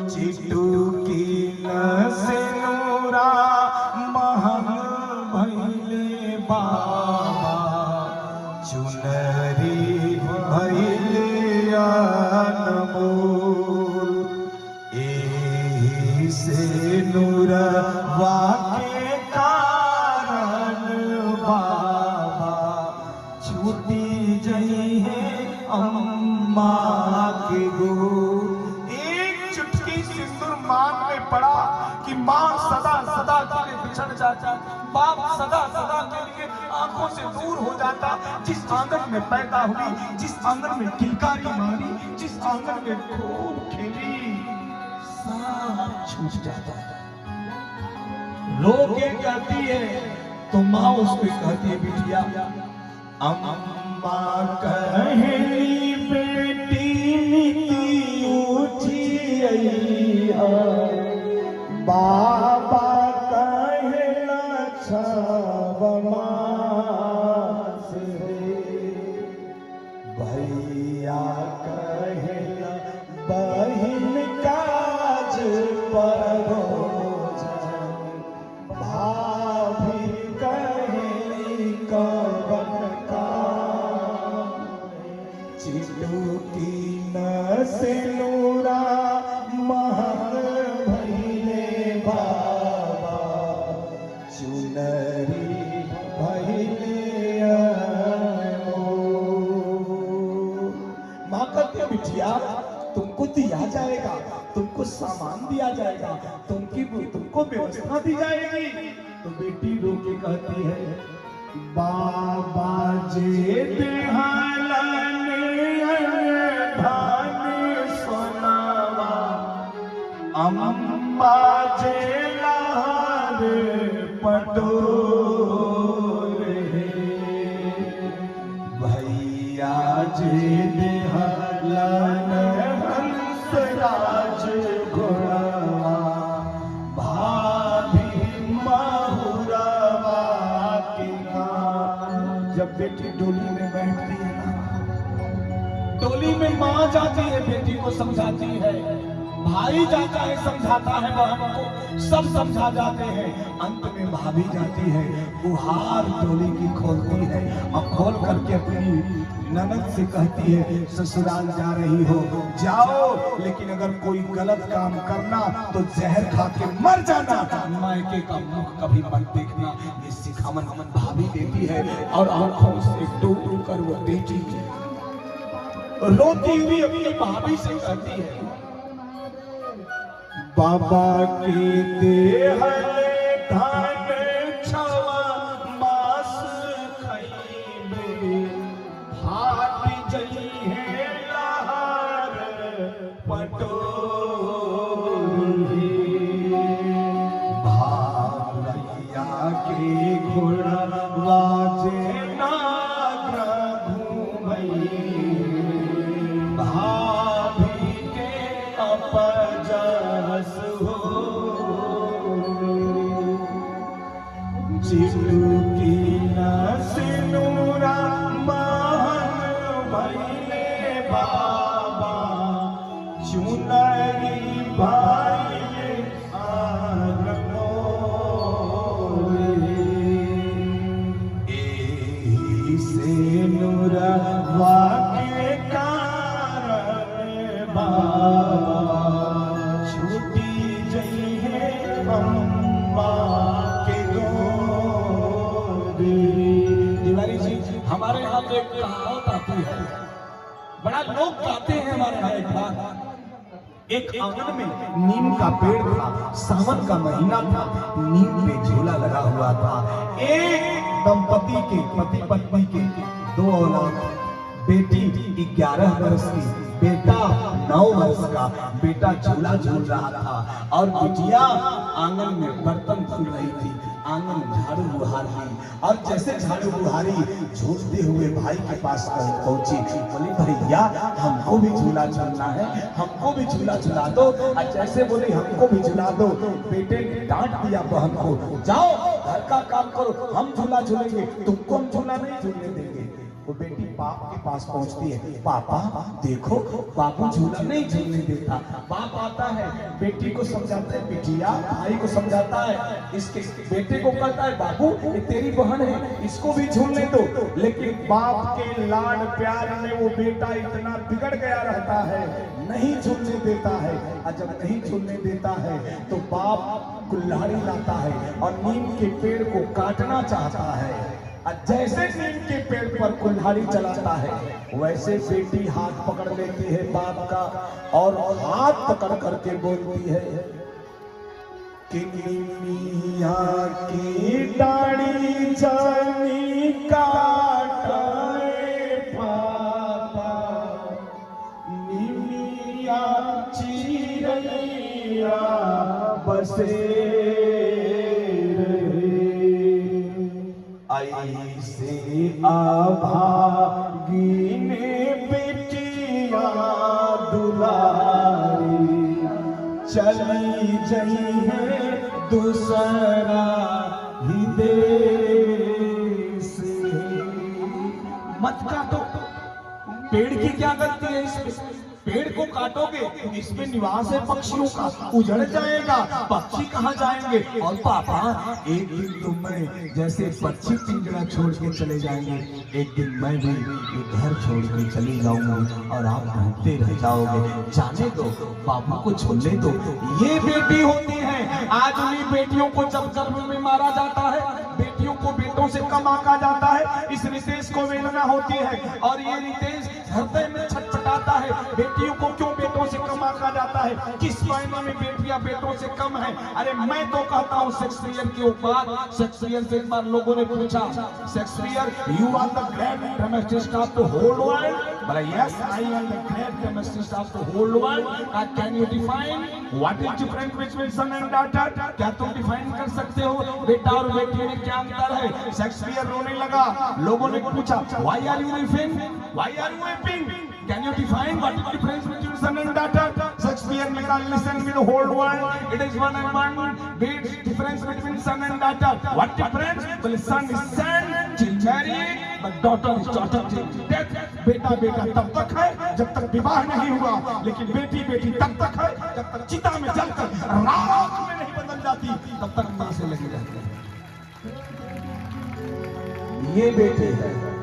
चिटुकी नूरा महंग भैले बाबा चुनरी भैले अनमोल एही से नूरवा के कारण बाबा छूटी जई है अम्मा के गोद। एक चुटकी सिंदूर मांग में पड़ा कि मां सदा सदा के लिए बिछड़ जाता, बाप सदा सदा के लिए आंखों से दूर हो जाता। जिस आंगन में पैदा हुई, जिस आंगन में किलकारी मारी, जिस आंगन में खूब खेली, सब छूट जाता। रो के कहती है तो माँ उसको कहती है बिटिया अम्मा कहली बेटी उठी बाबा कहला छबमास भैया कहला बहिन काज परोजन भाभी कहली कवन का चिटुकी नूरा महंग भैले बाबा चुनरी भैले अनमोल। माँ कहती है बिटिया तुमको दिया जाएगा, तुमको सामान दिया जाएगा, तुमको व्यवस्था दी जाएगी। तो बेटी रो के कहती है बाबा जे अम्मा जे लहर पटोरे भैया जे देहलन हंसराज घोड़वा भाभी महुरवा के गान। जब बेटी डोली में बैठती है ना, डोली में माँ जाती है बेटी को समझाती है, भाई जाता है समझाता है बहन को, सब समझा जाते हैं। अंत में भाभी जाती है, बुहार डोली की खोलती है और खोल करके अपनी ननद से कहती है ससुराल जा रही हो जाओ, लेकिन अगर कोई गलत काम करना तो जहर खा के मर जाना, मायके का मुख कभी मत देखना। ये सिखावन भाभी देती है और आंखों से डूब कर वो बेटी रोती हुई अपनी भाभी से कहती है बाबा के देहले धान छवा मास खइबे भाट जई है लहर पटोरी भावैया के घोड़वा जे नागर घूमई भाभी के अपजस हो चिटुकी नूरा महंग भैले बाबा चुनरी भैले अनमोल एही से नूरवा के कारण बाबा छूटी जई है अम्मा के गोद। तिवारी जी हमारे यहाँ तो एक कहावत आती है, बड़ा लोग कहते हैं हमारे यहाँ एक बात। एक आंगन में नीम का पेड़ था, सावन का महीना था, नीम पे झूला लगा हुआ था। एक दंपति के पति पत्नी के दो औलाद, बेटी 11 वर्ष की, बेटा 9 वर्ष का। बेटा झूला झूल रहा था और बिटिया आंगन में बर्तन धुल रही थी, आंगन झाड़ू बुहार रही। और जैसे झाड़ू बुहारी झूलते हुए भाई के पास पहुंची, बोली भैया हमको भी झूला झूलना है, हमको भी झूला झूला दो। और जैसे बोली हमको भी झूला दो, बेटे ने डांट दिया बहन को, जाओ घर का काम करो, हम झूला झूलेंगे, तुमको हम झूला नहीं झूलने देंगे। वो बेटी बाप के पास पहुंचती है, पापा देखो बाबू झूला नहीं झूलने देता। बाप आता है, बेटी को समझाता है, बेटिया भाई को समझाता है, इसके बेटे को कहता है बाबू ये तेरी बहन है, इसको भी झूलने दो। लेकिन बाप के लाड प्यार में वो बेटा इतना बिगड़ गया रहता है, नहीं झूलने देता है। और जब नहीं झूलने देता है तो बाप कुल्हाड़ी लाता है और नीम के पेड़ को काटना चाहता है। जैसे नीम के पेड़ पर कुल्हाड़ी चलाता है, वैसे बेटी हाथ पकड़ लेती है बाप का और हाथ पकड़ करके बोलती है कि निमिया की डाड़ी जानी काटे पापा, निमिया चिरैया बसे ऐसे आभागी ने बेटिया दुलारी, चली जई है दूसरा ही देश। मत काटो, पेड़ की क्या गलती है इसमें? पेड़ को काटोगे इसमें निवास है पक्षियों का, उजड़ जाएगा, पक्षी कहाँ जाएंगे? और पापा एक दिन तुम्हें जैसे पक्षी पिंजरा छोड़ के चले जाएंगे, एक दिन मैं भी ये घर छोड़ के चली जाऊंगी और आप ढूंढते रह जाओगे। जाने दो, बाबू को छोड़ने दो। ये बेटी होती है। आज उन्हीं बेटियों को जब गर्भ में मारा जाता है, बेटियों को बेटों से कम आंका जाता है, इस रितेश को वेदना होती है और ये रितेश हृदय में छटपटाता है। बेटियों को क्यों बेटों से कम आंका जाता है? किस मायने में बेटियां बेटों से कम है? अरे मैं तो कहता हूँ शेक्सपियर के ऊपर, शेक्सपियर से एक बार लोगों ने पूछा, Shakespeare you are the great dramatist of the whole world? बोला yes I am the great dramatist of the whole world. Can you define what is difference between son and daughter? क्या तुम define कर सकते हो बेटा और बेटी में क्या अंतर है? शेक्सपियर रोने लगा। लोगों ने पूछा why are you weeping, why are you weeping, can you define what is difference between son and daughter? Shakespeare ने कहा listen with the whole world, it is one and one, big difference between son and daughter. What difference? बोले son is son till marriage but daughter is daughter till death. बेटा बेटा तब तक है जब तक विवाह नहीं हुआ, लेकिन बेटी बेटी तब तक है जब तक चिता में जलकर राख में नहीं बदल जाती, तब तक मां से लगी रहती है। ये बेटे है।